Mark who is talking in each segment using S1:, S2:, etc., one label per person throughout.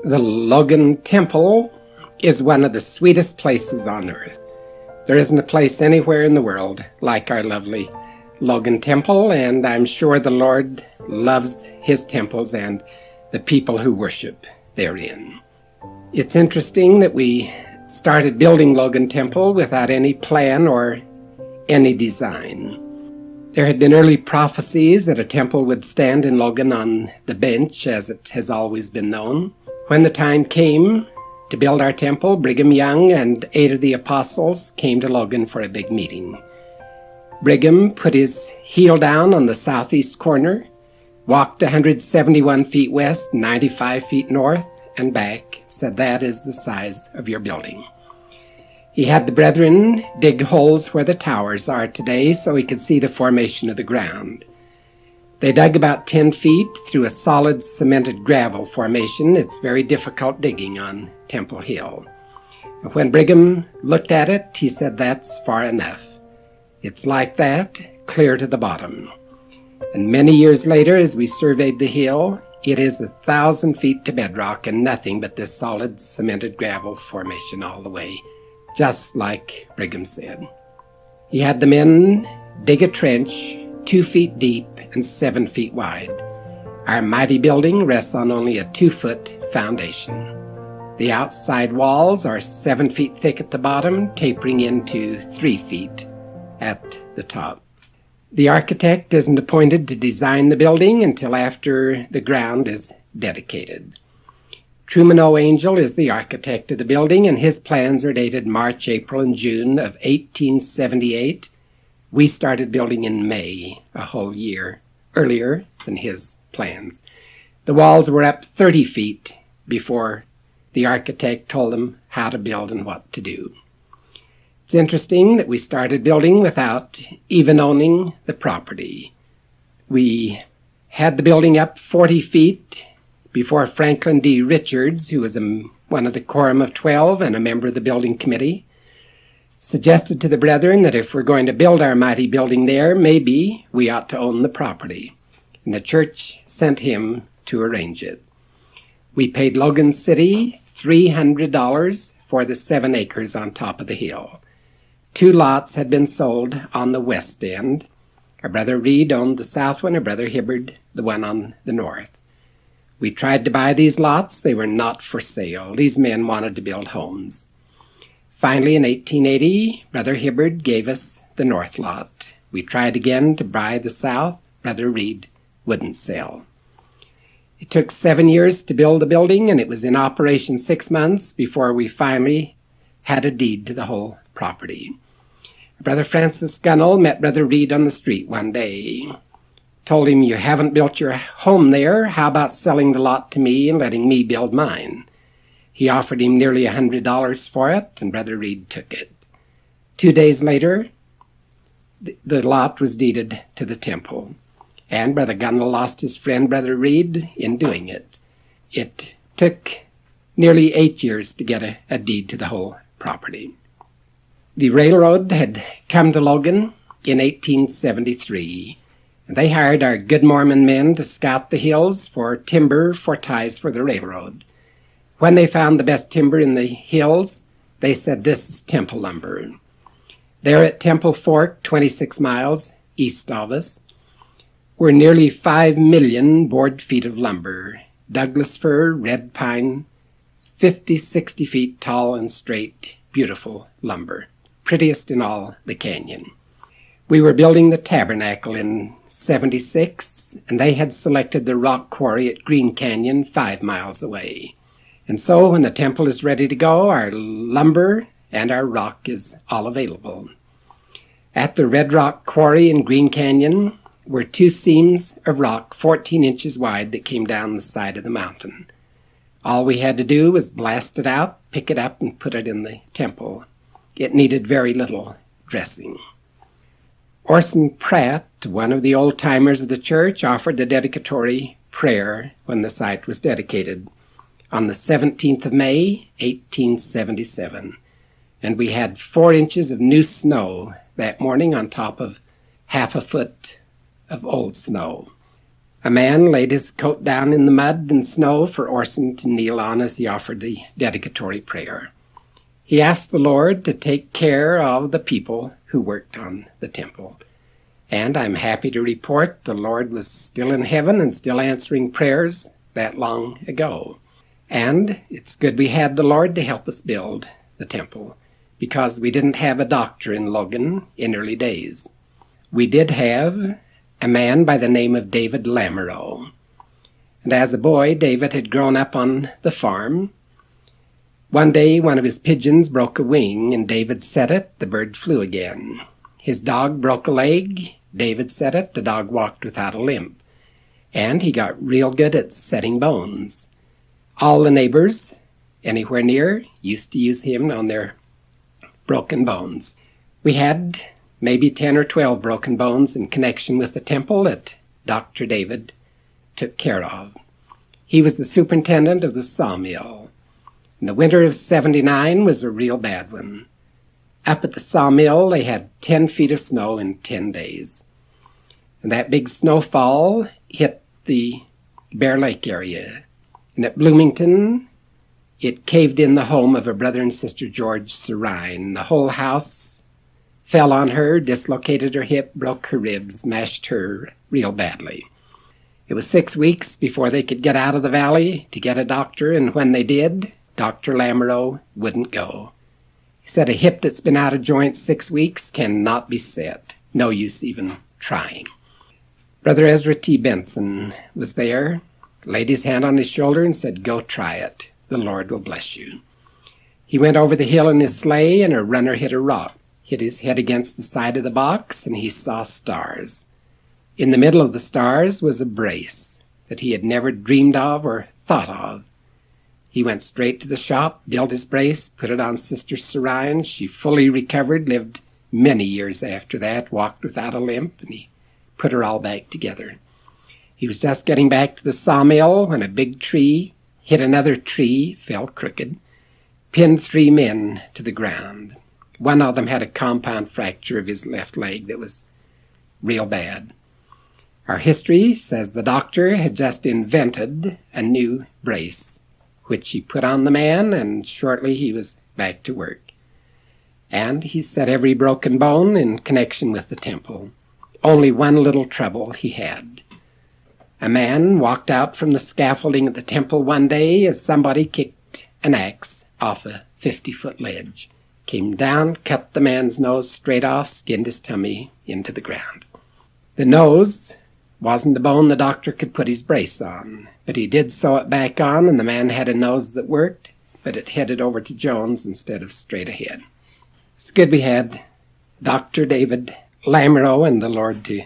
S1: The Logan Temple is one of the sweetest places on earth. There isn't a place anywhere in the world like our lovely Logan Temple, and I'm sure the Lord loves his temples and the people who worship therein. It's interesting that we started building Logan Temple without any plan or any design. There had been early prophecies that a temple would stand in Logan on the bench, as it has always been known. When the time came to build our temple, Brigham Young and 8 of the apostles came to Logan for a big meeting. Brigham put his heel down on the southeast corner, walked 171 feet west, 95 feet north, and back, said, "That is the size of your building." He had the brethren dig holes where the towers are today so he could see the formation of the ground. They dug about 10 feet through a solid cemented gravel formation. It's very difficult digging on Temple Hill. When Brigham looked at it, he said, "That's far enough. It's like that, clear to the bottom." And many years later, as we surveyed the hill, it is 1,000 feet to bedrock and nothing but this solid cemented gravel formation all the way, just like Brigham said. He had the men dig a trench 2 feet deep and 7 feet wide. Our mighty building rests on only a 2-foot foundation. The outside walls are 7 feet thick at the bottom, tapering into 3 feet at the top. The architect isn't appointed to design the building until after the ground is dedicated. Truman O. Angell is the architect of the building, and his plans are dated March, April, and June of 1878. We started building in May, a whole year earlier than his plans. The walls were up 30 feet before the architect told them how to build and what to do. It's interesting that we started building without even owning the property. We had the building up 40 feet before Franklin D. Richards, who was one of the Quorum of 12 and a member of the building committee, suggested to the brethren that if we're going to build our mighty building there, maybe we ought to own the property. And the church sent him to arrange it. We paid Logan City $300 for the 7 acres on top of the hill. 2 lots had been sold on the west end. Our brother Reed owned the south one, our brother Hibbard the one on the north. We tried to buy these lots. They were not for sale. These men wanted to build homes. Finally, in 1880, Brother Hibbard gave us the north lot. We tried again to buy the south. Brother Reed wouldn't sell. It took 7 years to build the building, and it was in operation 6 months before we finally had a deed to the whole property. Brother Francis Gunnell met Brother Reed on the street one day. Told him, "You haven't built your home there. How about selling the lot to me and letting me build mine?" He offered him nearly $100 for it, and Brother Reed took it. 2 days later, the lot was deeded to the temple, and Brother Gunnell lost his friend Brother Reed in doing it. It took nearly 8 years to get a deed to the whole property. The railroad had come to Logan in 1873, and they hired our good Mormon men to scout the hills for timber for ties for the railroad. When they found the best timber in the hills, they said, "This is Temple lumber." There at Temple Fork, 26 miles east of us, were nearly 5 million board feet of lumber, Douglas fir, red pine, 50, 60 feet tall and straight, beautiful lumber, prettiest in all the canyon. We were building the tabernacle in 76, and they had selected the rock quarry at Green Canyon 5 miles away. And so when the temple is ready to go, our lumber and our rock is all available. At the Red Rock Quarry in Green Canyon were 2 seams of rock 14 inches wide that came down the side of the mountain. All we had to do was blast it out, pick it up, and put it in the temple. It needed very little dressing. Orson Pratt, one of the old-timers of the church, offered the dedicatory prayer when the site was dedicated on the 17th of May, 1877. And we had 4 inches of new snow that morning on top of half a foot of old snow. A man laid his coat down in the mud and snow for Orson to kneel on as he offered the dedicatory prayer. He asked the Lord to take care of the people who worked on the temple. And I'm happy to report the Lord was still in heaven and still answering prayers that long ago. And it's good we had the Lord to help us build the temple, because we didn't have a doctor in Logan in early days. We did have a man by the name of David Lamoureux. And as a boy, David had grown up on the farm. One day, one of his pigeons broke a wing, and David set it. The bird flew again. His dog broke a leg. David set it. The dog walked without a limp. And he got real good at setting bones. All the neighbors anywhere near used to use him on their broken bones. We had maybe 10 or 12 broken bones in connection with the temple that Dr. David took care of. He was the superintendent of the sawmill. And the winter of '79 was a real bad one. Up at the sawmill, they had 10 feet of snow in 10 days. And that big snowfall hit the Bear Lake area. And at Bloomington, it caved in the home of a brother and sister George Serine. The whole house fell on her, dislocated her hip, broke her ribs, mashed her real badly. It was 6 weeks before they could get out of the valley to get a doctor, and when they did, Dr. Lamoureux wouldn't go. He said a hip that's been out of joint 6 weeks cannot be set. No use even trying. Brother Ezra T. Benson was there, laid his hand on his shoulder and said, "Go try it. The Lord will bless you." He went over the hill in his sleigh, and a runner hit a rock, hit his head against the side of the box, and he saw stars. In the middle of the stars was a brace that he had never dreamed of or thought of. He went straight to the shop, built his brace, put it on Sister Serine. She fully recovered, lived many years after that, walked without a limp, and he put her all back together. He was just getting back to the sawmill when a big tree hit another tree, fell crooked, pinned 3 men to the ground. One of them had a compound fracture of his left leg that was real bad. Our history says the doctor had just invented a new brace, which he put on the man, and shortly he was back to work. And he set every broken bone in connection with the temple. Only one little trouble he had. A man walked out from the scaffolding at the temple one day as somebody kicked an axe off a 50-foot ledge. Came down, cut the man's nose straight off, skinned his tummy into the ground. The nose wasn't the bone the doctor could put his brace on, but he did sew it back on, and the man had a nose that worked, but it headed over to Jones instead of straight ahead. It's good we had Dr. David Lamoureux and the Lord to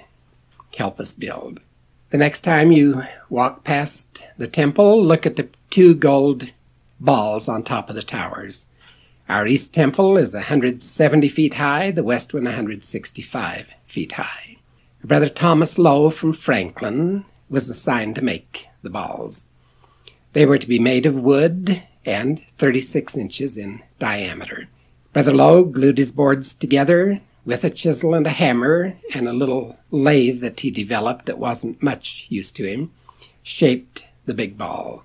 S1: help us build. The next time you walk past the temple, look at the 2 gold balls on top of the towers. Our east temple is 170 feet high, the west one 165 feet high. Brother Thomas Lowe from Franklin was assigned to make the balls. They were to be made of wood and 36 inches in diameter. Brother Lowe glued his boards together with a chisel and a hammer and a little lathe that he developed that wasn't much use to him, shaped the big ball.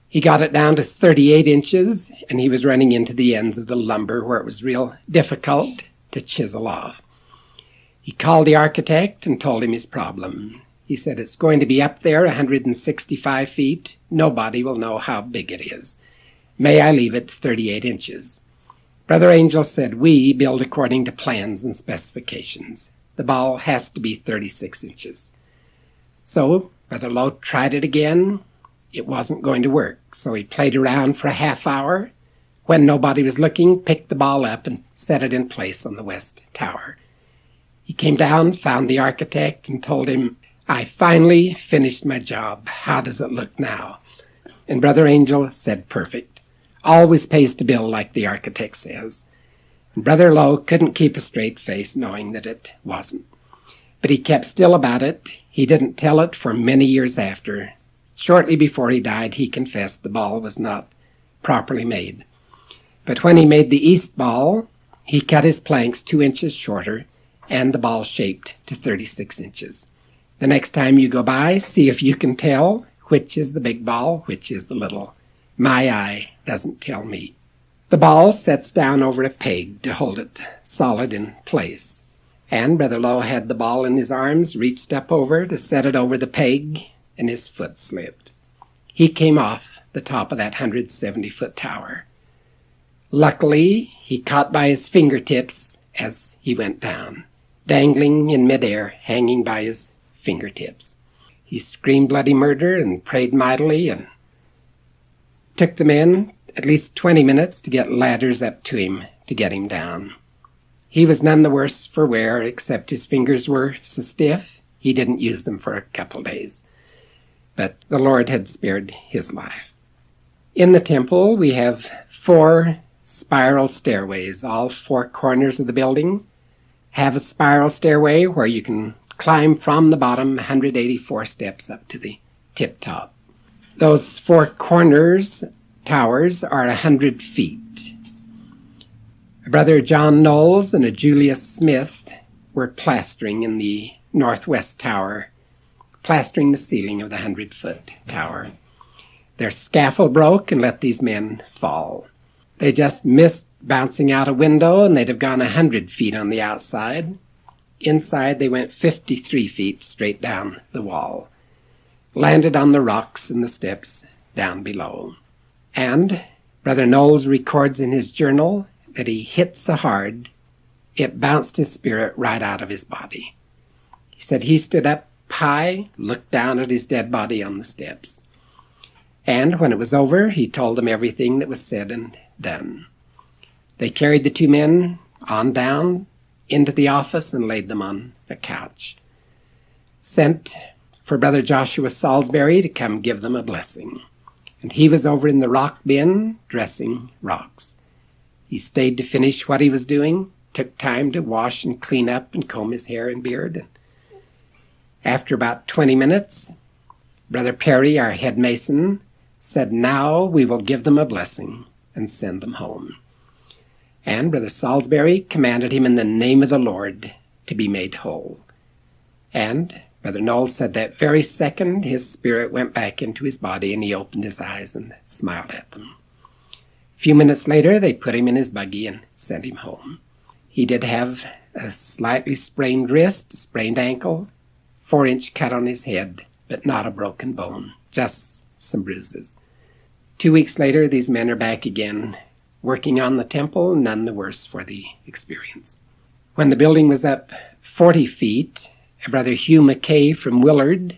S1: He got it down to 38 inches, and he was running into the ends of the lumber where it was real difficult to chisel off. He called the architect and told him his problem. He said, "It's going to be up there 165 feet. Nobody will know how big it is. May I leave it 38 inches? Brother Angel said, "We build according to plans and specifications. The ball has to be 36 inches. So Brother Lowe tried it again. It wasn't going to work, so he played around for a half hour. When nobody was looking, picked the ball up and set it in place on the west tower. He came down, found the architect, and told him, "I finally finished my job. How does it look now?" And Brother Angel said, "Perfect. Always pays to build like the architect says." And Brother Lowe couldn't keep a straight face knowing that it wasn't. But he kept still about it. He didn't tell it for many years after. Shortly before he died, he confessed the ball was not properly made. But when he made the east ball, he cut his planks 2 inches shorter, and the ball shaped to 36 inches. The next time you go by, see if you can tell which is the big ball, which is the little. My eye doesn't tell me. The ball sets down over a peg to hold it solid in place. And Brother Lowe had the ball in his arms, reached up over to set it over the peg, and his foot slipped. He came off the top of that 170-foot tower. Luckily, he caught by his fingertips as he went down, dangling in midair, hanging by his fingertips. He screamed bloody murder and prayed mightily, and took the men at least 20 minutes to get ladders up to him to get him down. He was none the worse for wear, except his fingers were so stiff he didn't use them for a couple of days. But the Lord had spared his life. In the temple, we have 4 spiral stairways. All 4 corners of the building have a spiral stairway where you can climb from the bottom 184 steps up to the tip top. Those 4 corners towers are 100 feet. A Brother John Knowles and a Julius Smith were plastering in the northwest tower, plastering the ceiling of the 100-foot tower. Their scaffold broke and let these men fall. They just missed bouncing out a window, and they'd have gone 100 feet on the outside. Inside, they went 53 feet straight down the wall, landed on the rocks and the steps down below. And Brother Knowles records in his journal that he hit so hard, it bounced his spirit right out of his body. He said he stood up high, looked down at his dead body on the steps. And when it was over, he told them everything that was said and done. They carried the 2 men on down into the office and laid them on a couch. Sent for Brother Joshua Salisbury to come give them a blessing. And he was over in the rock bin dressing rocks. He stayed to finish what he was doing, took time to wash and clean up and comb his hair and beard. And after about 20 minutes, Brother Perry, our head mason, said, "Now we will give them a blessing and send them home." And Brother Salisbury commanded him in the name of the Lord to be made whole. And Brother Knowles said that very second his spirit went back into his body, and he opened his eyes and smiled at them. A few minutes later, they put him in his buggy and sent him home. He did have a slightly sprained wrist, a sprained ankle, 4-inch cut on his head, but not a broken bone, just some bruises. 2 weeks later, these men are back again, working on the temple, none the worse for the experience. When the building was up 40 feet, Brother Hugh McKay from Willard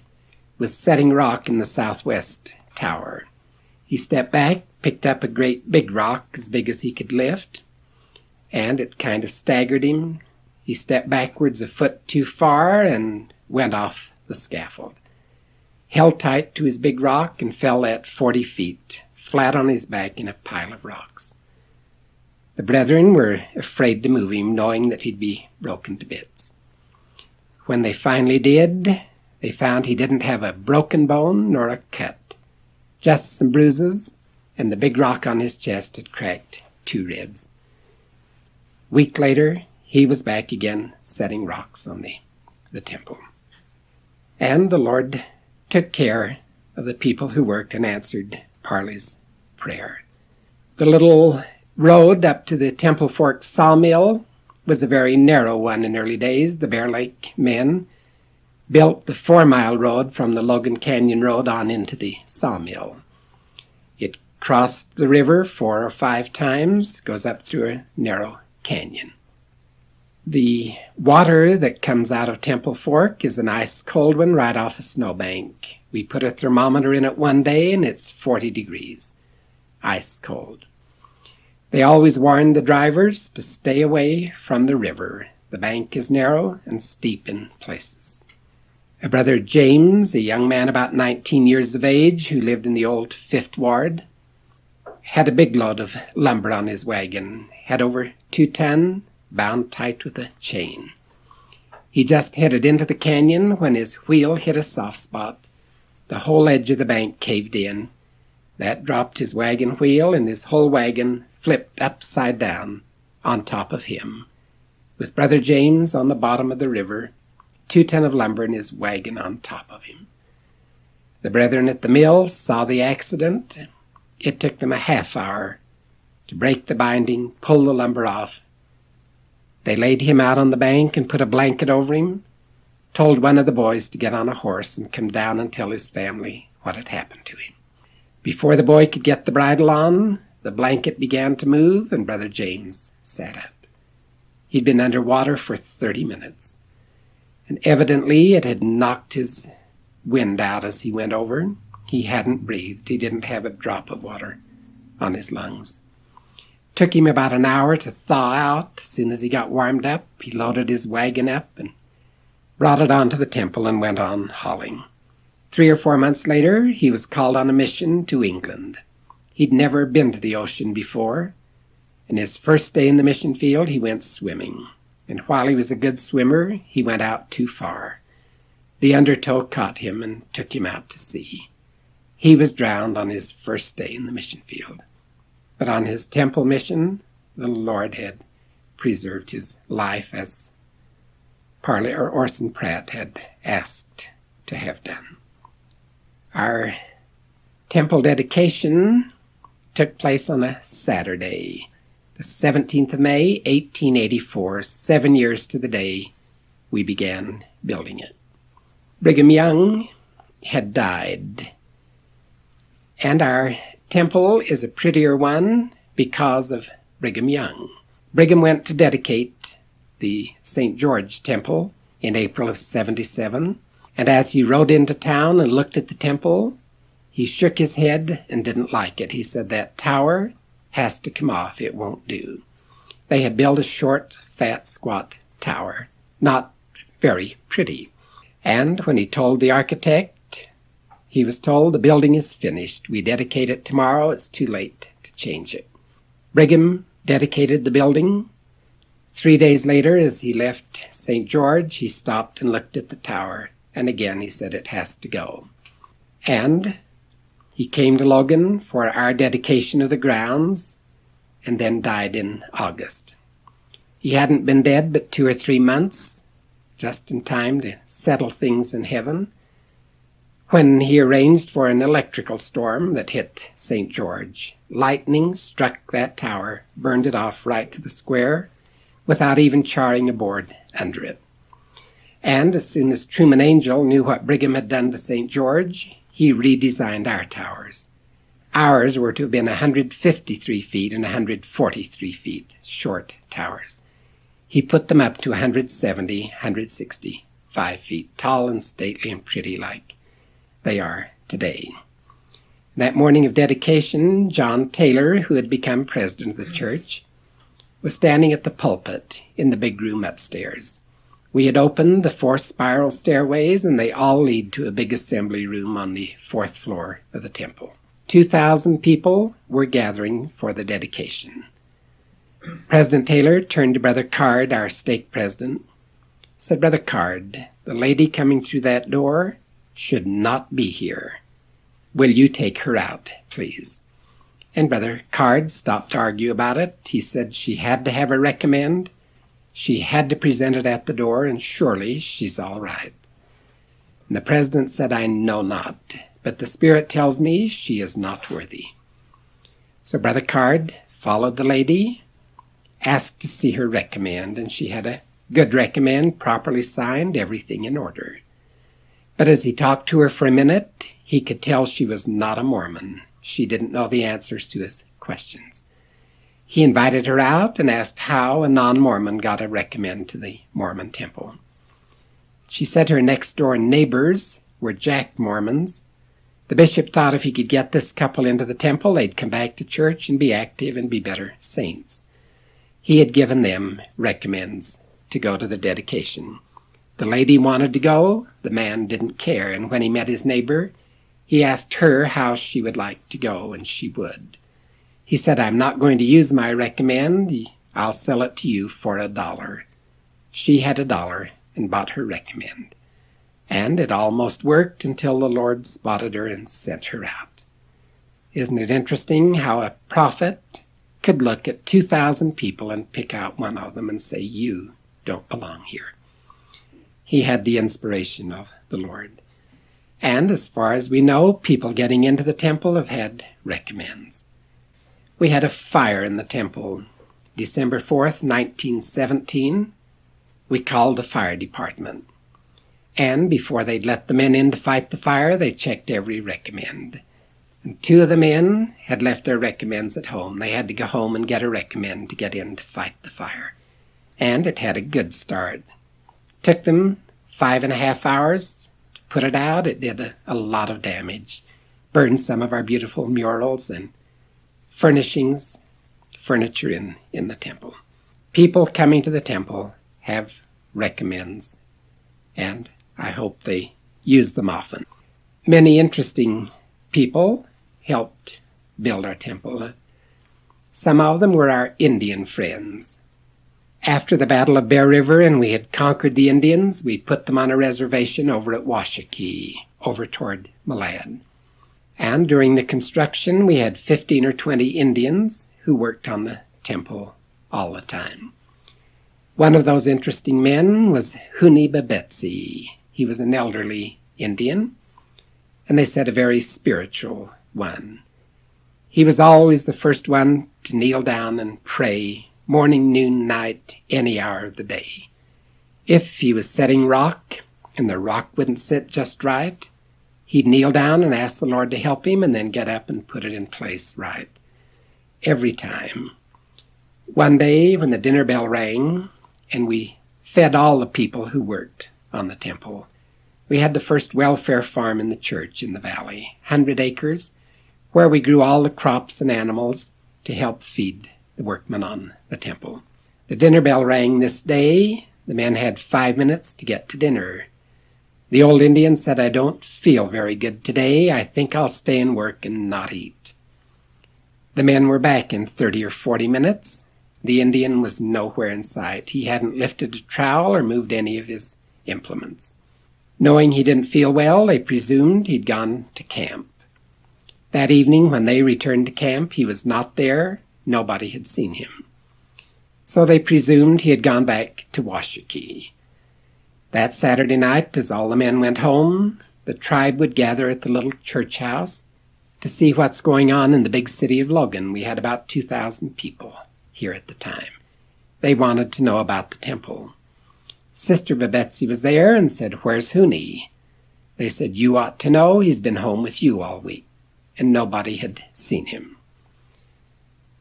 S1: was setting rock in the southwest tower. He stepped back, picked up a great big rock as big as he could lift, and it kind of staggered him. He stepped backwards a foot too far and went off the scaffold. Held tight to his big rock and fell at 40 feet, flat on his back in a pile of rocks. The brethren were afraid to move him, knowing that he'd be broken to bits. When they finally did, they found he didn't have a broken bone nor a cut, just some bruises, and the big rock on his chest had cracked 2 ribs. A week later, he was back again setting rocks on the temple. And the Lord took care of the people who worked and answered Parley's prayer. The little road up to the Temple Forks sawmill was a very narrow one in early days. The Bear Lake men built the 4-mile road from the Logan Canyon Road on into the sawmill. It crossed the river 4 or 5 times, goes up through a narrow canyon. The water that comes out of Temple Fork is an ice cold one right off a snowbank. We put a thermometer in it one day and it's 40 degrees, ice cold. They always warned the drivers to stay away from the river. The bank is narrow and steep in places. A Brother James, a young man about 19 years of age who lived in the old 5th Ward, had a big load of lumber on his wagon, had over 2 ton, bound tight with a chain. He just headed into the canyon when his wheel hit a soft spot. The whole edge of the bank caved in. That dropped his wagon wheel, and his whole wagon flipped upside down on top of him, with Brother James on the bottom of the river, 2 ton of lumber in his wagon on top of him. The brethren at the mill saw the accident. It took them a half hour to break the binding, pull the lumber off. They laid him out on the bank and put a blanket over him, told one of the boys to get on a horse and come down and tell his family what had happened to him. Before the boy could get the bridle on, the blanket began to move, and Brother James sat up. He'd been under water for 30 minutes, and evidently it had knocked his wind out as he went over. He hadn't breathed. He didn't have a drop of water on his lungs. Took him about an hour to thaw out. As soon as he got warmed up, he loaded his wagon up and brought it on to the temple and went on hauling. 3 or 4 months later, he was called on a mission to England. He'd never been to the ocean before, and his first day in the mission field, he went swimming. And while he was a good swimmer, he went out too far. The undertow caught him and took him out to sea. He was drowned on his first day in the mission field. But on his temple mission, the Lord had preserved his life as Orson Pratt had asked to have done. Our temple dedication took place on a Saturday, the 17th of May, 1884, 7 years to the day we began building it. Brigham Young had died, and our temple is a prettier one because of Brigham Young. Brigham went to dedicate the St. George Temple in April of 77, and as he rode into town and looked at the temple, he shook his head and didn't like it. He said, "That tower has to come off. It won't do." They had built a short, fat, squat tower, not very pretty. And when he told the architect, he was told, "The building is finished. We dedicate it tomorrow. It's too late to change it." Brigham dedicated the building. 3 days later, as he left St. George, he stopped and looked at the tower, and again he said, "It has to go." And he came to Logan for our dedication of the grounds, and then died in August. He hadn't been dead but 2 or 3 months, just in time to settle things in heaven, when he arranged for an electrical storm that hit St. George. Lightning struck that tower, burned it off right to the square, without even charring a board under it. And as soon as Truman Angell knew what Brigham had done to St. George, he redesigned our towers. Ours were to have been 153 feet and 143 feet short towers. He put them up to 170, 165 feet, tall and stately and pretty like they are today. That morning of dedication, John Taylor, who had become president of the church, was standing at the pulpit in the big room upstairs. We had opened the 4 spiral stairways, and they all lead to a big assembly room on the 4th floor of the temple. 2,000 people were gathering for the dedication. President Taylor turned to Brother Card, our stake president, said, "Brother Card, the lady coming through that door should not be here. Will you take her out, please?" And Brother Card stopped to argue about it. He said she had to have a recommend. She had to present it at the door, and surely she's all right. And the president said, "I know not, but the Spirit tells me she is not worthy." So Brother Card followed the lady, asked to see her recommend, and she had a good recommend, properly signed, everything in order. But as he talked to her for a minute, he could tell she was not a Mormon. She didn't know the answers to his questions. He invited her out and asked how a non-Mormon got a recommend to the Mormon temple. She said her next-door neighbors were Jack Mormons. The bishop thought if he could get this couple into the temple, they'd come back to church and be active and be better saints. He had given them recommends to go to the dedication. The lady wanted to go, the man didn't care, and when he met his neighbor, he asked her how she would like to go, and she would. He said, "I'm not going to use my recommend. I'll sell it to you for $1. She had $1 and bought her recommend. And it almost worked until the Lord spotted her and sent her out. Isn't it interesting how a prophet could look at 2,000 people and pick out one of them and say, "You don't belong here"? he had the inspiration of the Lord. And as far as we know, people getting into the temple have had recommends. We had a fire in the temple December 4th, 1917. We called the fire department. And before they'd let the men in to fight the fire, they checked every recommend. And 2 of the men had left their recommends at home. They had to go home and get a recommend to get in to fight the fire. And it had a good start. Took them 5.5 hours to put it out. It did a lot of damage. Burned some of our beautiful murals and furnishings, furniture in the temple. People coming to the temple have recommends, and I hope they use them often. Many interesting people helped build our temple. Some of them were our Indian friends. After the Battle of Bear River and we had conquered the Indians, we put them on a reservation over at Washakie, over toward Malad. And during the construction, we had 15 or 20 Indians who worked on the temple all the time. One of those interesting men was Huni Babetsi. He was an elderly Indian, and they said a very spiritual one. He was always the first one to kneel down and pray, morning, noon, night, any hour of the day. If he was setting rock, and the rock wouldn't sit just right, he'd kneel down and ask the Lord to help him, and then get up and put it in place right. Every time. One day when the dinner bell rang, and we fed all the people who worked on the temple, we had the first welfare farm in the church in the valley, 100 acres, where we grew all the crops and animals to help feed the workmen on the temple. The dinner bell rang this day. The men had 5 minutes to get to dinner. The old Indian said, "I don't feel very good today. I think I'll stay and work and not eat." The men were back in 30 or 40 minutes. The Indian was nowhere in sight. He hadn't lifted a trowel or moved any of his implements. Knowing he didn't feel well, they presumed he'd gone to camp. That evening, when they returned to camp, he was not there. Nobody had seen him. So they presumed he had gone back to Washakie. That Saturday night, as all the men went home, the tribe would gather at the little church house to see what's going on in the big city of Logan. We had about 2,000 people here at the time. They wanted to know about the temple. Sister Babetsi was there and said, "Where's Huni?" They said, "You ought to know. He's been home with you all week." And nobody had seen him.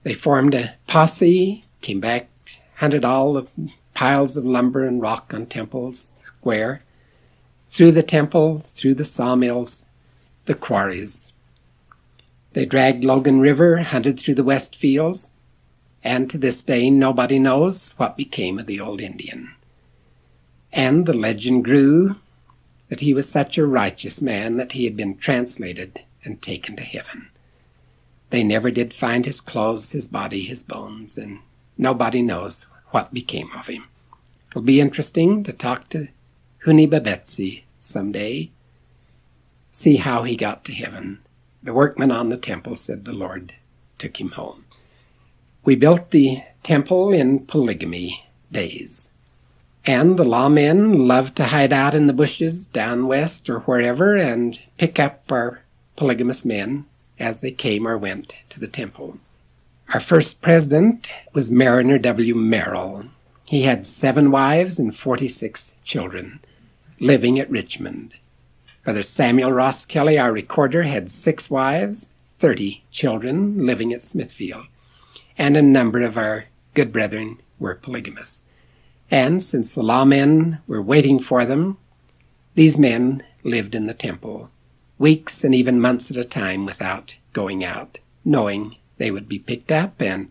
S1: They formed a posse, came back, hunted all the piles of lumber and rock on Temple's Square, through the temple, through the sawmills, the quarries. They dragged Logan River, hunted through the west fields, and to this day nobody knows what became of the old Indian. And the legend grew that he was such a righteous man that he had been translated and taken to heaven. They never did find his clothes, his body, his bones, and nobody knows what became of him. It'll be interesting to talk to Huni Babetsi someday, see how he got to heaven. The workmen on the temple said the Lord took him home. We built the temple in polygamy days, and the lawmen loved to hide out in the bushes down west or wherever and pick up our polygamous men as they came or went to the temple. Our first president was Mariner W. Merrill. He had 7 wives and 46 children living at Richmond. Brother Samuel Ross Kelly, our recorder, had 6 wives, 30 children living at Smithfield, and a number of our good brethren were polygamous. And since the lawmen were waiting for them, these men lived in the temple, weeks and even months at a time without going out, knowing they would be picked up, and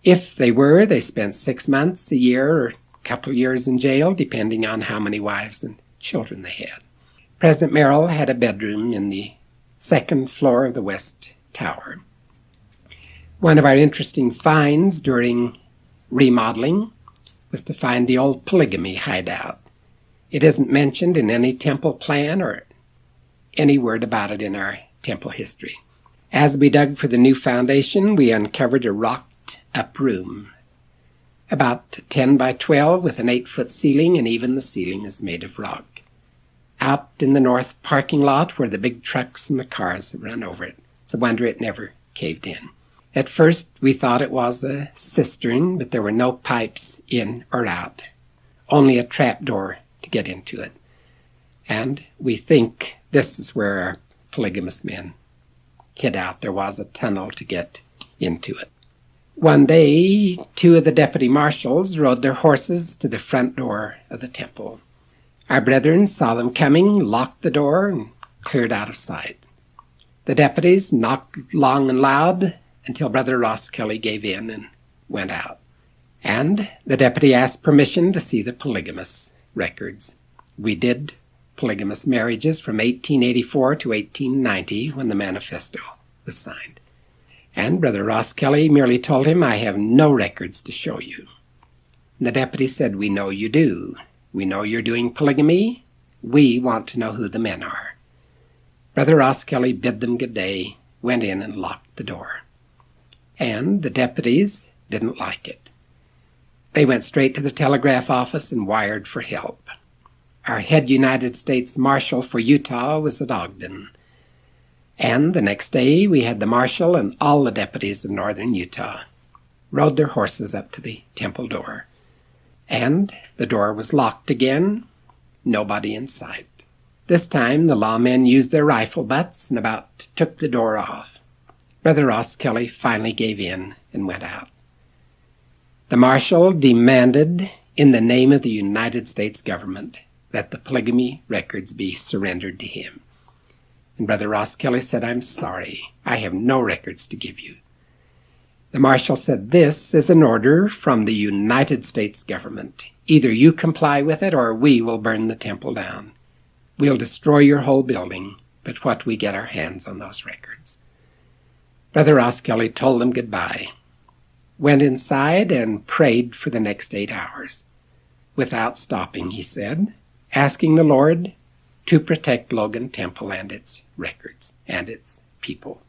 S1: if they were, they spent 6 months, a year, or a couple of years in jail, depending on how many wives and children they had. President Merrill had a bedroom in the 2nd floor of the West Tower. One of our interesting finds during remodeling was to find the old polygamy hideout. It isn't mentioned in any temple plan or any word about it in our temple history. As we dug for the new foundation, we uncovered a rocked-up room about 10 by 12 with an 8-foot ceiling, and even the ceiling is made of rock. Out in the north parking lot where the big trucks and the cars have run over it. It's a wonder it never caved in. At first we thought it was a cistern, but there were no pipes in or out, only a trap door to get into it. And we think this is where our polygamous men hid out. There was a tunnel to get into it. One day, 2 of the deputy marshals rode their horses to the front door of the temple. Our brethren saw them coming, locked the door, and cleared out of sight. The deputies knocked long and loud until Brother Ross Kelly gave in and went out. And the deputy asked permission to see the polygamous records. We did polygamous marriages from 1884 to 1890 when the manifesto was signed. And Brother Ross Kelly merely told him, "I have no records to show you." And the deputy said, "We know you do. We know you're doing polygamy. We want to know who the men are." Brother Ross Kelly bid them good day, went in and locked the door. And the deputies didn't like it. They went straight to the telegraph office and wired for help. Our head United States Marshal for Utah was at Ogden. And the next day we had the marshal and all the deputies of northern Utah rode their horses up to the temple door. And the door was locked again, nobody in sight. This time the lawmen used their rifle butts and about took the door off. Brother Ross Kelly finally gave in and went out. The marshal demanded, in the name of the United States government, that the polygamy records be surrendered to him. And Brother Ross Kelly said, "I'm sorry, I have no records to give you." The marshal said, "This is an order from the United States government. Either you comply with it or we will burn the temple down. We'll destroy your whole building, but what we get our hands on those records." Brother Ross Kelly told them goodbye, went inside and prayed for the next 8 hours. Without stopping, he said, asking the Lord to protect Logan Temple and its records and its people.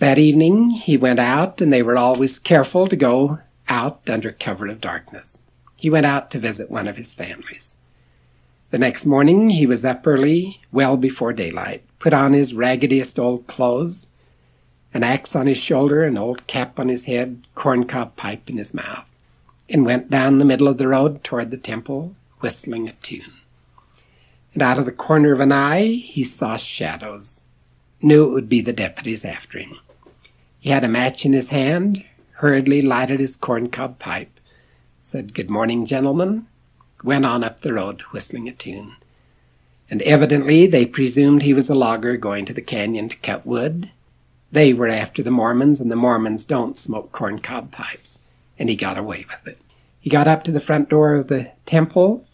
S1: That evening he went out, and they were always careful to go out under cover of darkness. He went out to visit one of his families. The next morning he was up early, well before daylight, put on his raggediest old clothes, an axe on his shoulder, an old cap on his head, corncob pipe in his mouth, and went down the middle of the road toward the temple, whistling a tune. And out of the corner of an eye he saw shadows, knew it would be the deputies after him. He had a match in his hand, hurriedly lighted his corncob pipe, said, "Good morning, gentlemen," went on up the road whistling a tune. And evidently they presumed he was a logger going to the canyon to cut wood. They were after the Mormons, and the Mormons don't smoke corncob pipes, and he got away with it. He got up to the front door of the temple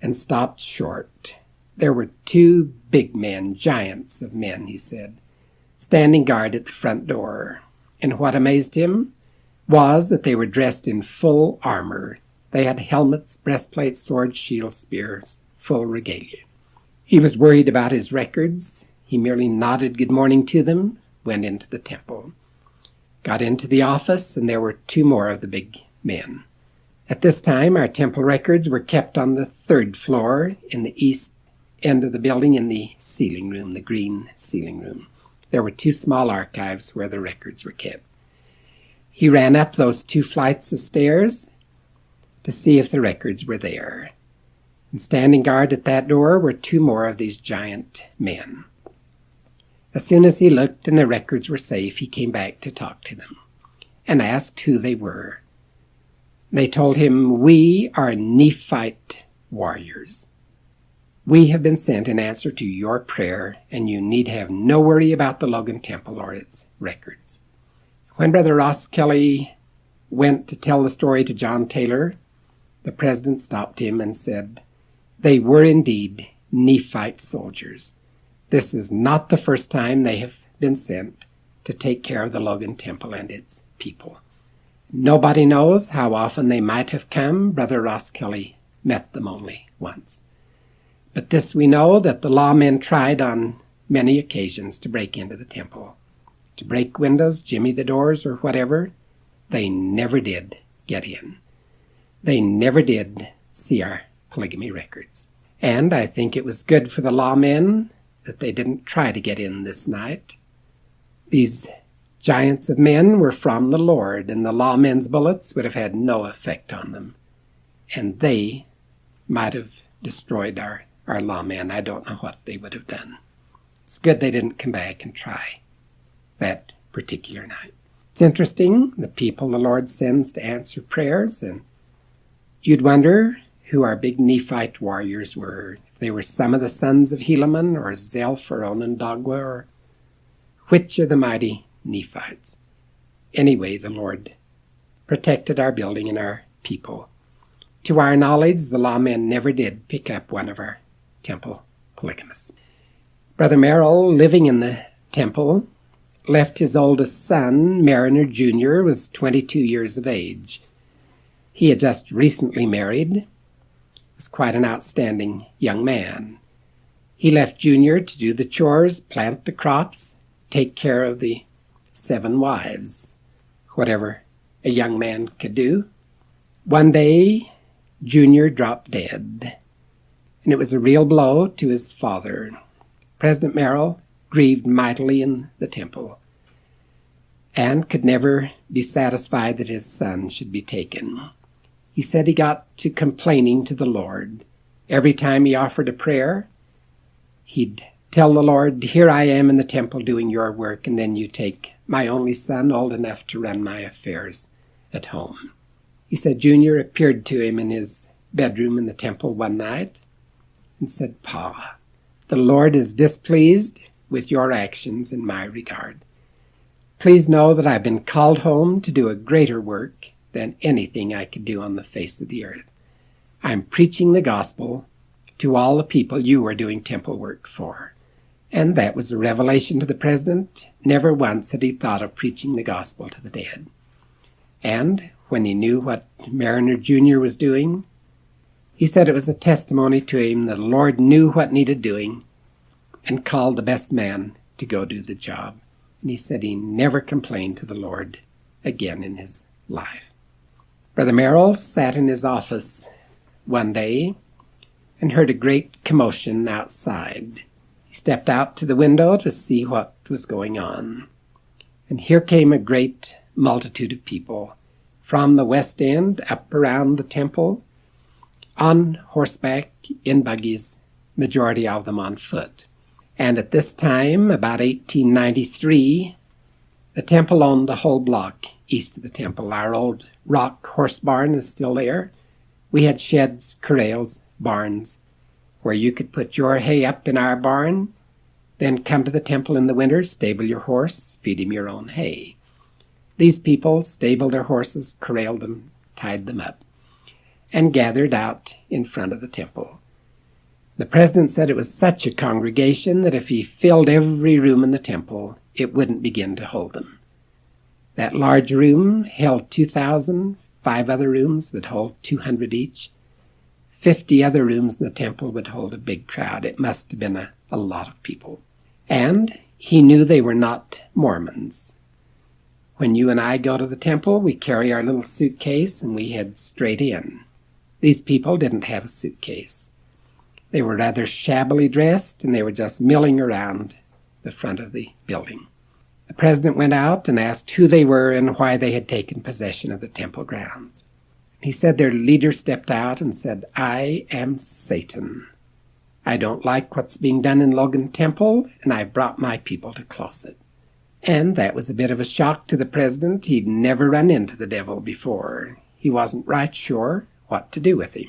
S1: and stopped short. There were 2 big men, giants of men, he said, standing guard at the front door. And what amazed him was that they were dressed in full armor. They had helmets, breastplates, swords, shields, spears, full regalia. He was worried about his records. He merely nodded good morning to them, went into the temple, got into the office, and there were 2 more of the big men. At this time, our temple records were kept on the 3rd floor in the east end of the building in the sealing room, the green sealing room. There were 2 small archives where the records were kept. He ran up those 2 flights of stairs to see if the records were there. And standing guard at that door were 2 more of these giant men. As soon as he looked and the records were safe, he came back to talk to them and asked who they were. They told him, "We are Nephite warriors. We have been sent in answer to your prayer, and you need have no worry about the Logan Temple or its records." When Brother Ross Kelly went to tell the story to John Taylor, the president stopped him and said, "They were indeed Nephite soldiers. This is not the first time they have been sent to take care of the Logan Temple and its people. Nobody knows how often they might have come. Brother Ross Kelly met them only once. But this we know, that the lawmen tried on many occasions to break into the temple, to break windows, jimmy the doors, or whatever. They never did get in. They never did see our polygamy records. And I think it was good for the lawmen that they didn't try to get in this night. These giants of men were from the Lord, and the lawmen's bullets would have had no effect on them. And they might have destroyed our lawmen. I don't know what they would have done. It's good they didn't come back and try that particular night. It's interesting, the people the Lord sends to answer prayers, and you'd wonder who our big Nephite warriors were. If they were some of the sons of Helaman, or Zelph, or Onondaga, or which of the mighty Nephites. Anyway, the Lord protected our building and our people. To our knowledge, the lawmen never did pick up one of our temple polygamists. Brother Merrill, living in the temple, left his oldest son, Mariner Jr., was 22 years of age. He had just recently married, was quite an outstanding young man. He left Junior to do the chores, plant the crops, take care of the 7 wives, whatever a young man could do. One day, Junior dropped dead, and it was a real blow to his father. President Merrill grieved mightily in the temple and could never be satisfied that his son should be taken. He said he got to complaining to the Lord. Every time he offered a prayer, he'd tell the Lord, "Here I am in the temple doing your work, and then you take my only son, old enough to run my affairs at home." He said Junior appeared to him in his bedroom in the temple one night and said, "Pa, the Lord is displeased with your actions in my regard. Please know that I've been called home to do a greater work than anything I could do on the face of the earth. I'm preaching the gospel to all the people you are doing temple work for." And that was a revelation to the president. Never once had he thought of preaching the gospel to the dead. And when he knew what Mariner Jr. was doing, he said it was a testimony to him that the Lord knew what needed doing and called the best man to go do the job. And he said he never complained to the Lord again in his life. Brother Merrill sat in his office one day and heard a great commotion outside. He stepped out to the window to see what was going on. And here came a great multitude of people from the west end up around the temple, on horseback, in buggies, majority of them on foot. And at this time, about 1893, the temple owned the whole block east of the temple. Our old rock horse barn is still there. We had sheds, corrals, barns, where you could put your hay up in our barn, then come to the temple in the winter, stable your horse, feed him your own hay. These people stabled their horses, corralled them, tied them up, and gathered out in front of the temple. The president said it was such a congregation that if he filled every room in the temple, it wouldn't begin to hold them. That large room held 2,000, 5 other rooms would hold 200 each. 50 other rooms in the temple would hold a big crowd. It must have been a lot of people. And he knew they were not Mormons. When you and I go to the temple, we carry our little suitcase and we head straight in. These people didn't have a suitcase. They were rather shabbily dressed, and they were just milling around the front of the building. The president went out and asked who they were and why they had taken possession of the temple grounds. He said their leader stepped out and said, "I am Satan. I don't like what's being done in Logan Temple, and I brought my people to close it." And that was a bit of a shock to the president. He'd never run into the devil before. He wasn't right sure what to do with him.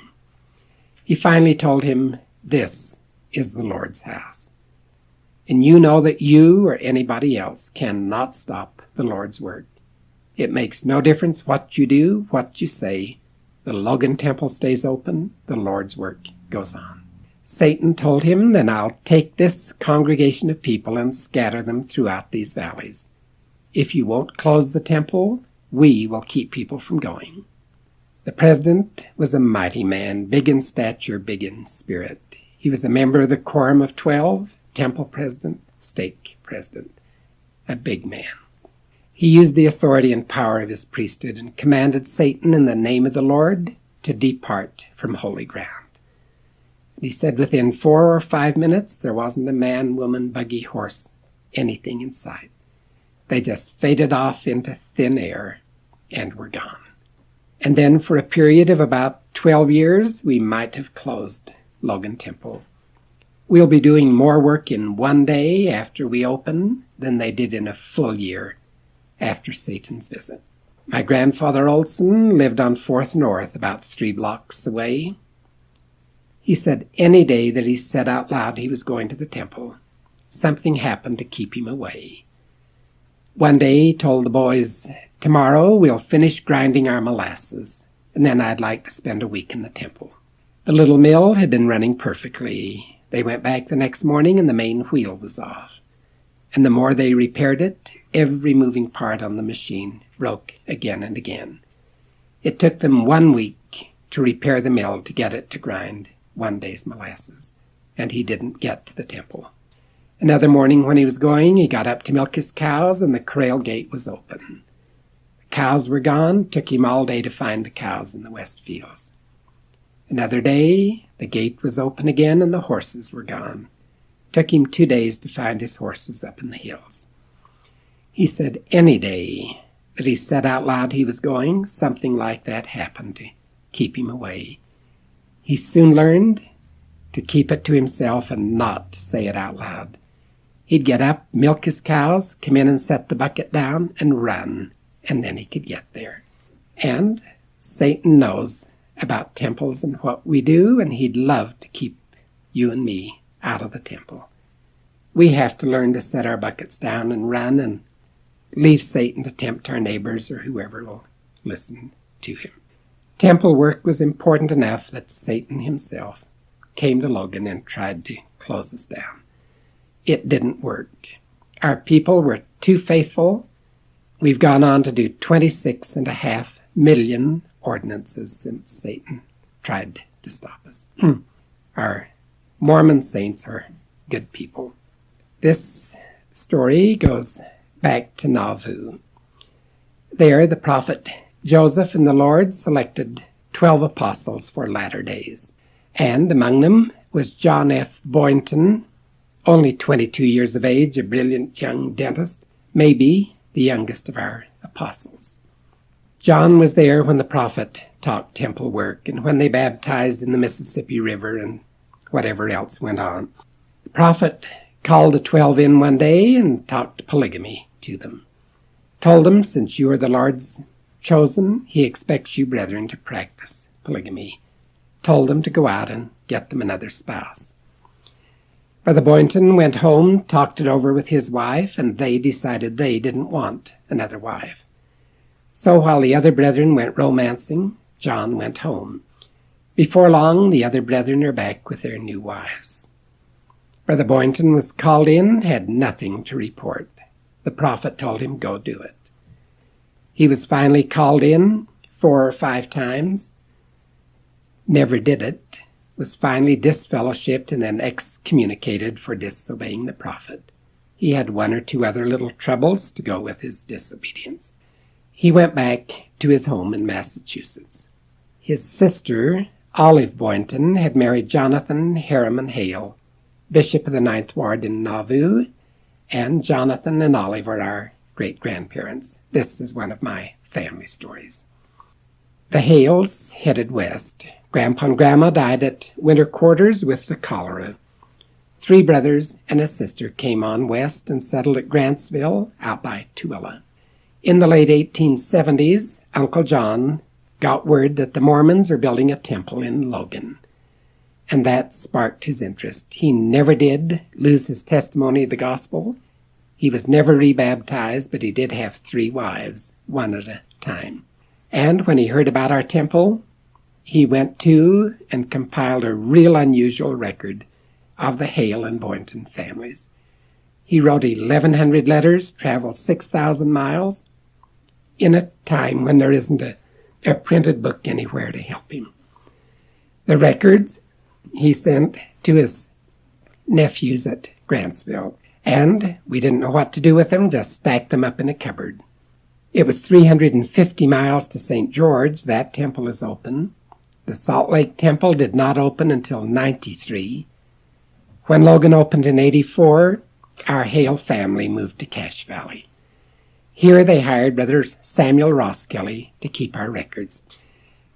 S1: He finally told him, "This is the Lord's house. And you know that you or anybody else cannot stop the Lord's work. It makes no difference what you do, what you say. The Logan Temple stays open. The Lord's work goes on." Satan told him, "Then I'll take this congregation of people and scatter them throughout these valleys. If you won't close the temple, we will keep people from going." The president was a mighty man, big in stature, big in spirit. He was a member of the Quorum of 12, temple president, stake president, a big man. He used the authority and power of his priesthood and commanded Satan in the name of the Lord to depart from holy ground. He said within 4 or 5 minutes there wasn't a man, woman, buggy, horse, anything in sight. They just faded off into thin air and were gone. And then for a period of about 12 years, we might have closed Logan Temple. We'll be doing more work in one day after we open than they did in a full year after Satan's visit. My grandfather Olson lived on 4th North, about 3 blocks away. He said any day that he said out loud he was going to the temple, something happened to keep him away. One day he told the boys, "Tomorrow we'll finish grinding our molasses, and then I'd like to spend a week in the temple." The little mill had been running perfectly. They went back the next morning and the main wheel was off. And the more they repaired it, every moving part on the machine broke again and again. It took them 1 week to repair the mill to get it to grind one day's molasses, and he didn't get to the temple. Another morning when he was going, he got up to milk his cows and the corral gate was open. The cows were gone. Took him all day to find the cows in the west fields. Another day, the gate was open again and the horses were gone. Took him 2 days to find his horses up in the hills. He said any day that he said out loud he was going, something like that happened to keep him away. He soon learned to keep it to himself and not to say it out loud. He'd get up, milk his cows, come in and set the bucket down and run, and then he could get there. And Satan knows about temples and what we do, and he'd love to keep you and me out of the temple. We have to learn to set our buckets down and run and leave Satan to tempt our neighbors or whoever will listen to him. Temple work was important enough that Satan himself came to Logan and tried to close us down. It didn't work. Our people were too faithful. We've gone on to do 26.5 million ordinances since Satan tried to stop us. Our Mormon saints are good people. This story goes back to Nauvoo. There, the prophet Joseph and the Lord selected 12 apostles for latter days, and among them was John F. Boynton, only 22 years of age, a brilliant young dentist, maybe the youngest of our apostles. John was there when the prophet talked temple work and when they baptized in the Mississippi River and whatever else went on. The prophet called the 12 in one day and talked polygamy to them. Told them, since you are the Lord's chosen, he expects you brethren to practice polygamy. Told them to go out and get them another spouse. Brother Boynton went home, talked it over with his wife, and they decided they didn't want another wife. So while the other brethren went romancing, John went home. Before long, the other brethren are back with their new wives. Brother Boynton was called in, had nothing to report. The prophet told him, go do it. He was finally called in 4 or 5 times, never did it, was finally disfellowshipped and then excommunicated for disobeying the prophet. He had 1 or 2 other little troubles to go with his disobedience. He went back to his home in Massachusetts. His sister, Olive Boynton, had married Jonathan Harriman Hale, Bishop of the 9th Ward in Nauvoo, and Jonathan and Olive were our great-grandparents. This is one of my family stories. The Hales headed west. Grandpa and Grandma died at winter quarters with the cholera. 3 brothers and a sister came on west and settled at Grantsville out by Tooele. In the late 1870s, Uncle John got word that the Mormons are building a temple in Logan, and that sparked his interest. He never did lose his testimony of the gospel. He was never rebaptized, but he did have 3 wives, 1 at a time. And when he heard about our temple, he went to and compiled a real unusual record of the Hale and Boynton families. He wrote 1,100 letters, traveled 6,000 miles, in a time when there isn't a printed book anywhere to help him. The records he sent to his nephews at Grantsville, and we didn't know what to do with them, just stacked them up in a cupboard. It was 350 miles to St. George. That temple is open. The Salt Lake Temple did not open until 93. When Logan opened in 84, our Hale family moved to Cache Valley. Here they hired Brother Samuel Roskelley to keep our records.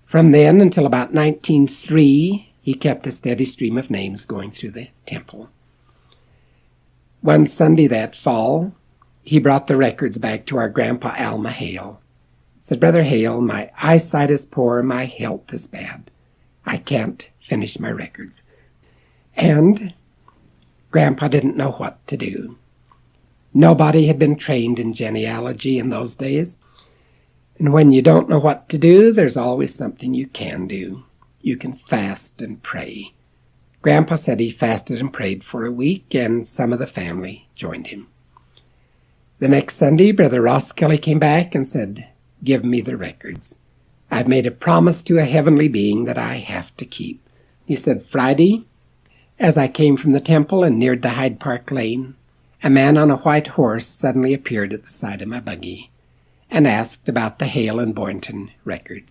S1: From then until about 1903, he kept a steady stream of names going through the temple. One Sunday that fall, he brought the records back to our Grandpa Alma Hale. Said, "Brother Hale, my eyesight is poor, my health is bad. I can't finish my records." And Grandpa didn't know what to do. Nobody had been trained in genealogy in those days. And when you don't know what to do, there's always something you can do. You can fast and pray. Grandpa said he fasted and prayed for a week, and some of the family joined him. The next Sunday, Brother Roskelley came back and said, "Give me the records. I've made a promise to a heavenly being that I have to keep." He said, "Friday, as I came from the temple and neared the Hyde Park Lane, a man on a white horse suddenly appeared at the side of my buggy and asked about the Hale and Boynton record.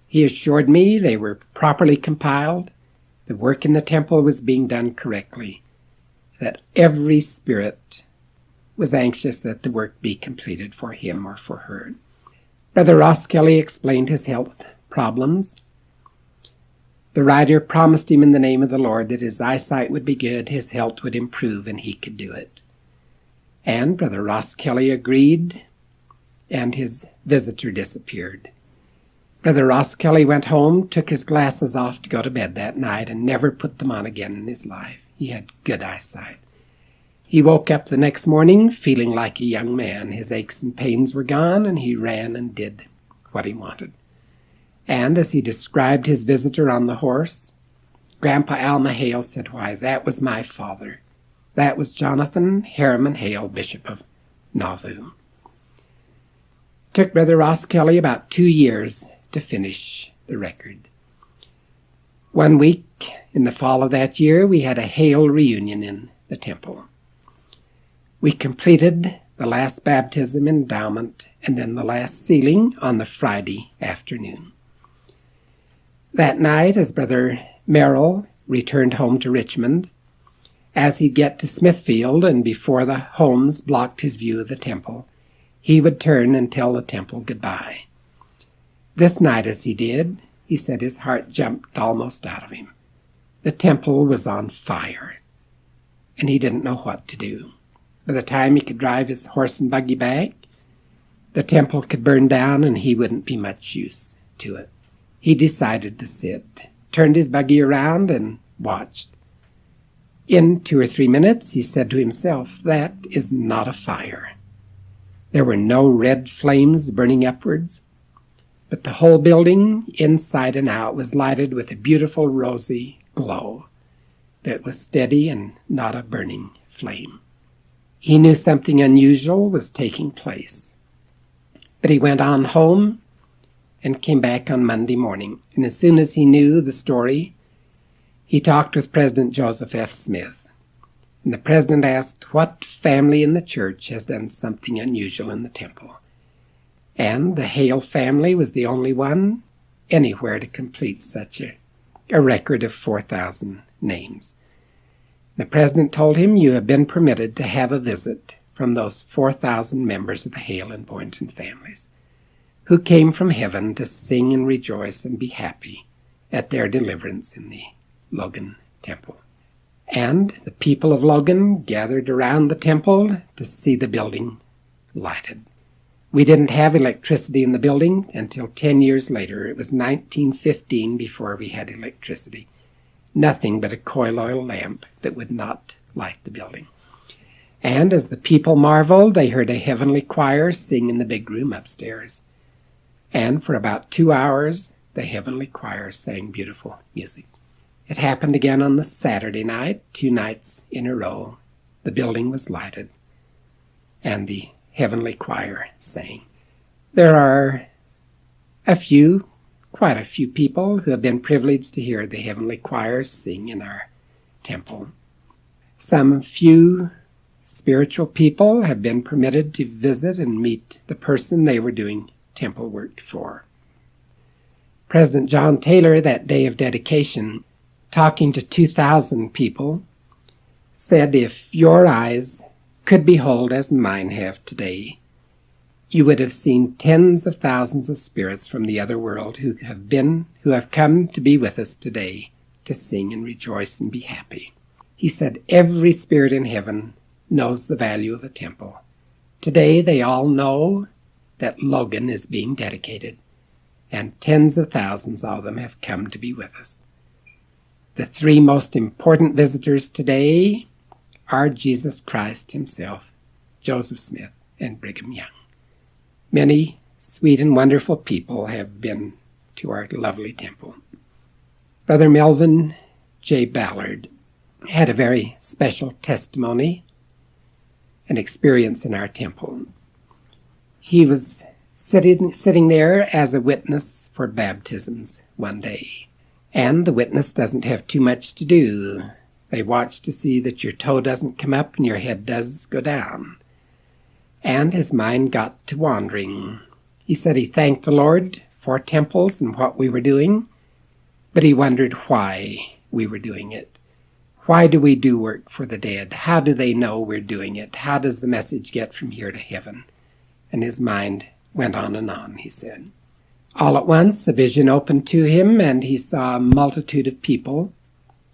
S1: He assured me they were properly compiled, the work in the temple was being done correctly, that every spirit was anxious that the work be completed for him or for her. Brother Roskelley explained his health problems. The writer promised him in the name of the Lord that his eyesight would be good, his health would improve, and he could do it. And Brother Roskelley agreed, and his visitor disappeared. Brother Roskelley went home, took his glasses off to go to bed that night, and never put them on again in his life. He had good eyesight. He woke up the next morning feeling like a young man. His aches and pains were gone, and he ran and did what he wanted. And as he described his visitor on the horse, Grandpa Alma Hale said, "Why, that was my father. That was Jonathan Harriman Hale, Bishop of Nauvoo." Took Brother Roskelley about 2 years to finish the record. One week in the fall of that year, we had a Hale reunion in the temple. We completed the last baptism endowment and then the last sealing on the Friday afternoon. That night, as Brother Merrill returned home to Richmond, as he'd get to Smithfield and before the homes blocked his view of the temple, he would turn and tell the temple goodbye. This night as he did, he said his heart jumped almost out of him. The temple was on fire, and he didn't know what to do. By the time he could drive his horse and buggy back, the temple could burn down and he wouldn't be much use to it. He decided to sit, turned his buggy around and watched. In 2 or 3 minutes, he said to himself, "That is not a fire." There were no red flames burning upwards, but the whole building, inside and out, was lighted with a beautiful rosy glow that was steady and not a burning flame. He knew something unusual was taking place. But he went on home and came back on Monday morning. And as soon as he knew the story, he talked with President Joseph F. Smith. And the president asked what family in the church has done something unusual in the temple. And the Hale family was the only one anywhere to complete such a record of 4,000 names. The president told him, "You have been permitted to have a visit from those 4,000 members of the Hale and Boynton families who came from heaven to sing and rejoice and be happy at their deliverance in the Logan Temple." And the people of Logan gathered around the temple to see the building lighted. We didn't have electricity in the building until 10 years later. It was 1915 before we had electricity. Nothing but a coil oil lamp that would not light the building. And as the people marveled, they heard a heavenly choir sing in the big room upstairs. And for about 2 hours, the heavenly choir sang beautiful music. It happened again on the Saturday night, 2 nights in a row. The building was lighted, and the heavenly choir sang. There are quite a few people who have been privileged to hear the heavenly choirs sing in our temple. Some few spiritual people have been permitted to visit and meet the person they were doing temple work for. President John Taylor, that day of dedication, talking to 2,000 people, said, "If your eyes could behold as mine have today, you would have seen tens of thousands of spirits from the other world who have come to be with us today to sing and rejoice and be happy." He said, "Every spirit in heaven knows the value of a temple. Today they all know that Logan is being dedicated, and tens of thousands of them have come to be with us. The three most important visitors today are Jesus Christ himself, Joseph Smith, and Brigham Young. Many sweet and wonderful people have been to our lovely temple." Brother Melvin J. Ballard had a very special testimony and experience in our temple. He was sitting there as a witness for baptisms one day, and the witness doesn't have too much to do. They watch to see that your toe doesn't come up and your head does go down. And his mind got to wandering. He said he thanked the Lord for temples and what we were doing, but he wondered why we were doing it. Why do we do work for the dead? How do they know we're doing it? How does the message get from here to heaven? And his mind went on, he said. All at once a vision opened to him, and he saw a multitude of people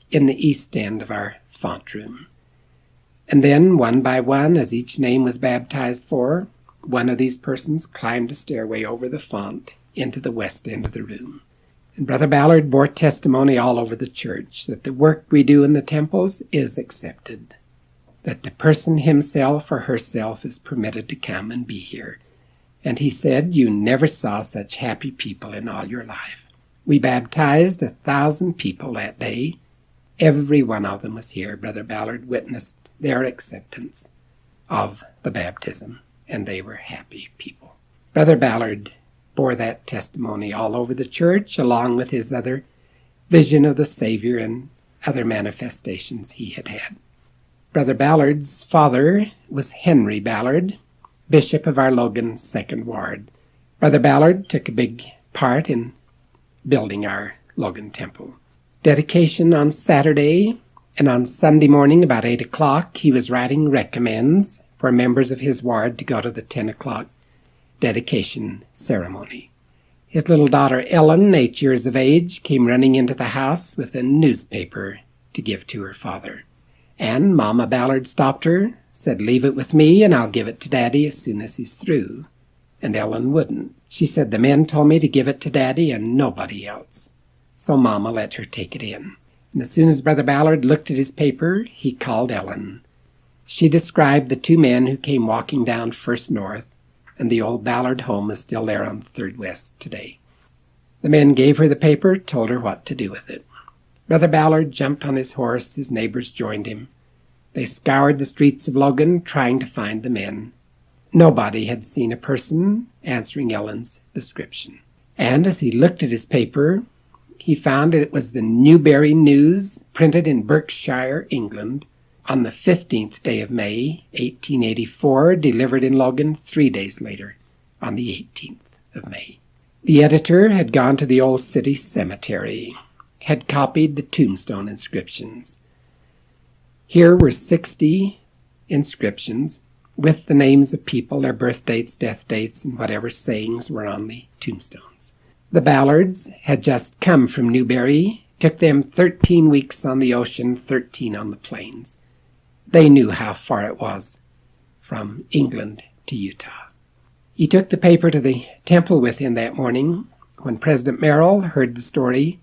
S1: in the east end of our font room. And then, one by one, as each name was baptized for, one of these persons climbed a stairway over the font into the west end of the room. And Brother Ballard bore testimony all over the church that the work we do in the temples is accepted, that the person himself or herself is permitted to come and be here. And he said, "You never saw such happy people in all your life." We baptized 1,000 people that day. Every one of them was here. Brother Ballard witnessed their acceptance of the baptism, and they were happy people. Brother Ballard bore that testimony all over the church, along with his other vision of the Savior and other manifestations he had had. Brother Ballard's father was Henry Ballard, Bishop of our Logan 2nd Ward. Brother Ballard took a big part in building our Logan Temple. Dedication on Saturday, and on Sunday morning about 8 o'clock, he was writing recommends for members of his ward to go to the 10 o'clock dedication ceremony. His little daughter Ellen, 8 years of age, came running into the house with a newspaper to give to her father. And Mama Ballard stopped her, said, "Leave it with me and I'll give it to Daddy as soon as he's through." And Ellen wouldn't. She said, "The men told me to give it to Daddy and nobody else." So Mama let her take it in. And as soon as Brother Ballard looked at his paper, he called Ellen. She described the two men who came walking down First North, and the old Ballard home is still there on 3rd West today. The men gave her the paper, told her what to do with it. Brother Ballard jumped on his horse. His neighbors joined him. They scoured the streets of Logan, trying to find the men. Nobody had seen a person answering Ellen's description. And as he looked at his paper, he found that it was the Newbury News, printed in Berkshire, England, on the 15th day of May, 1884, delivered in Logan 3 days later, on the 18th of May. The editor had gone to the old city cemetery, had copied the tombstone inscriptions. Here were 60 inscriptions with the names of people, their birth dates, death dates, and whatever sayings were on the tombstones. The Ballards had just come from Newbury. Took them 13 weeks on the ocean, 13 on the plains. They knew how far it was from England to Utah. He took the paper to the temple with him that morning. When President Merrill heard the story,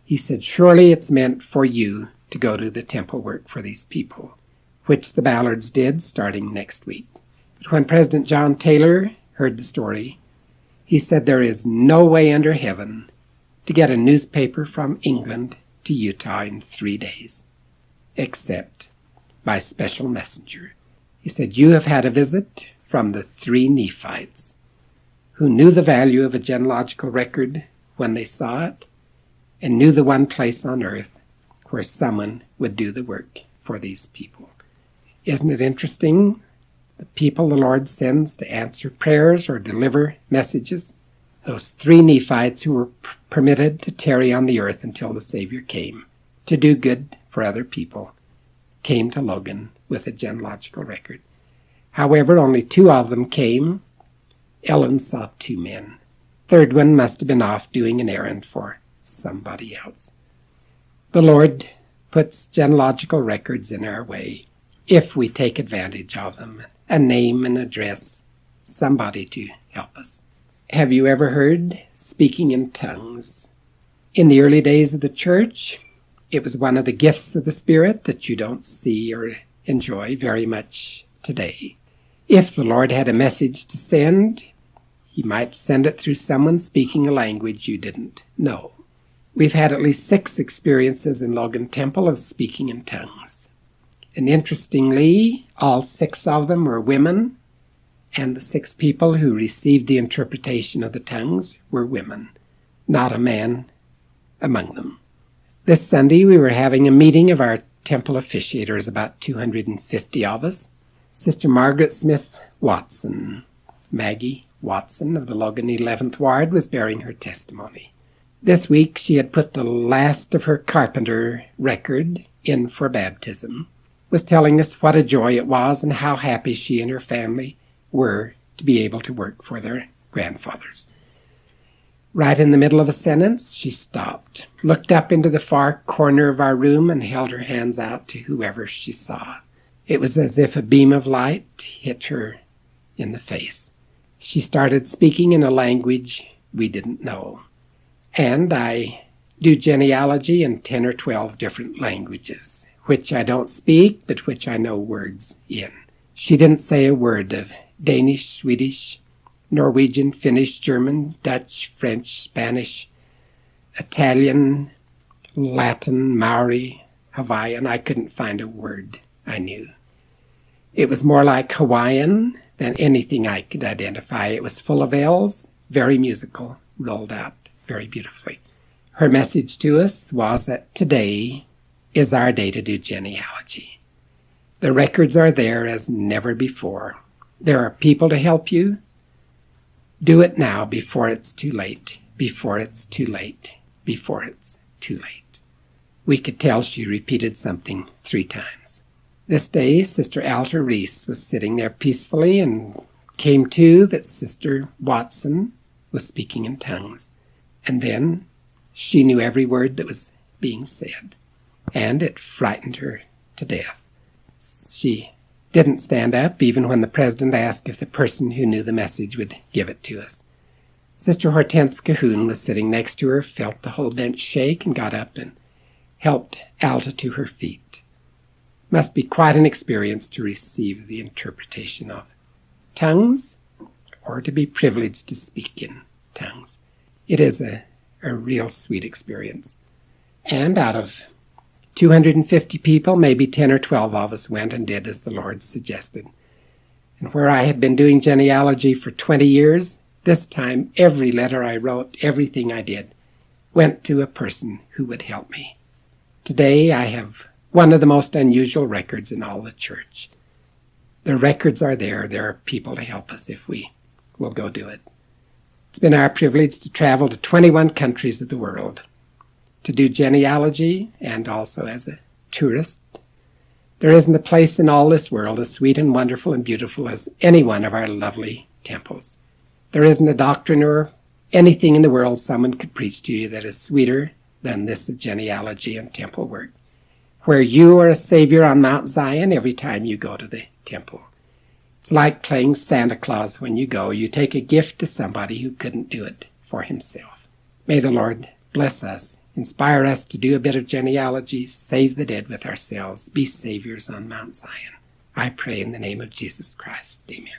S1: he said, "Surely it's meant for you to go do the temple work for these people," which the Ballards did starting next week. But when President John Taylor heard the story, he said, "There is no way under heaven to get a newspaper from England to Utah in 3 days, except by special messenger." He said, "You have had a visit from the 3 Nephites who knew the value of a genealogical record when they saw it, and knew the one place on earth where someone would do the work for these people." Isn't it interesting? The people the Lord sends to answer prayers or deliver messages, those 3 Nephites who were permitted to tarry on the earth until the Savior came, to do good for other people, came to Logan with a genealogical record. However, only 2 of them came. Ellen saw 2 men. Third one must have been off doing an errand for somebody else. The Lord puts genealogical records in our way if we take advantage of them, a name and address, somebody to help us. Have you ever heard speaking in tongues? In the early days of the church, it was one of the gifts of the Spirit that you don't see or enjoy very much today. If the Lord had a message to send, He might send it through someone speaking a language you didn't know. We've had at least 6 experiences in Logan Temple of speaking in tongues. And interestingly, all 6 of them were women, and the 6 people who received the interpretation of the tongues were women, not a man among them. This Sunday we were having a meeting of our temple officiators, about 250 of us. Sister Margaret Smith Watson, Maggie Watson of the Logan 11th Ward, was bearing her testimony. This week she had put the last of her carpenter record in for baptism, was telling us what a joy it was and how happy she and her family were to be able to work for their grandfathers. Right in the middle of a sentence, she stopped, looked up into the far corner of our room, and held her hands out to whoever she saw. It was as if a beam of light hit her in the face. She started speaking in a language we didn't know. And I do genealogy in 10 or 12 different languages, which I don't speak, but which I know words in. She didn't say a word of Danish, Swedish, Norwegian, Finnish, German, Dutch, French, Spanish, Italian, Latin, Maori, Hawaiian. I couldn't find a word I knew. It was more like Hawaiian than anything I could identify. It was full of L's, very musical, rolled out very beautifully. Her message to us was that today is our day to do genealogy. The records are there as never before. There are people to help you. Do it now before it's too late, before it's too late, before it's too late. We could tell she repeated something 3 times. This day, Sister Alta Reese was sitting there peacefully and came to that Sister Watson was speaking in tongues. And then she knew every word that was being said, and it frightened her to death. She didn't stand up even when the president asked if the person who knew the message would give it to us. Sister Hortense Cahoon was sitting next to her, felt the whole bench shake, and got up and helped Alta to her feet. Must be quite an experience to receive the interpretation of tongues, or to be privileged to speak in tongues. It is a real sweet experience. And out of 250 people, maybe 10 or 12 of us went and did as the Lord suggested. And where I had been doing genealogy for 20 years, this time every letter I wrote, everything I did, went to a person who would help me. Today I have one of the most unusual records in all the church. The records are there. There are people to help us if we will go do it. It's been our privilege to travel to 21 countries of the world, to do genealogy and also as a tourist. There isn't a place in all this world as sweet and wonderful and beautiful as any one of our lovely temples. There isn't a doctrine or anything in the world someone could preach to you that is sweeter than this of genealogy and temple work, where you are a savior on Mount Zion every time you go to the temple. It's like playing Santa Claus when you go. You take a gift to somebody who couldn't do it for himself. May the Lord bless us, inspire us to do a bit of genealogy, save the dead with ourselves, be saviors on Mount Zion. I pray in the name of Jesus Christ. Amen.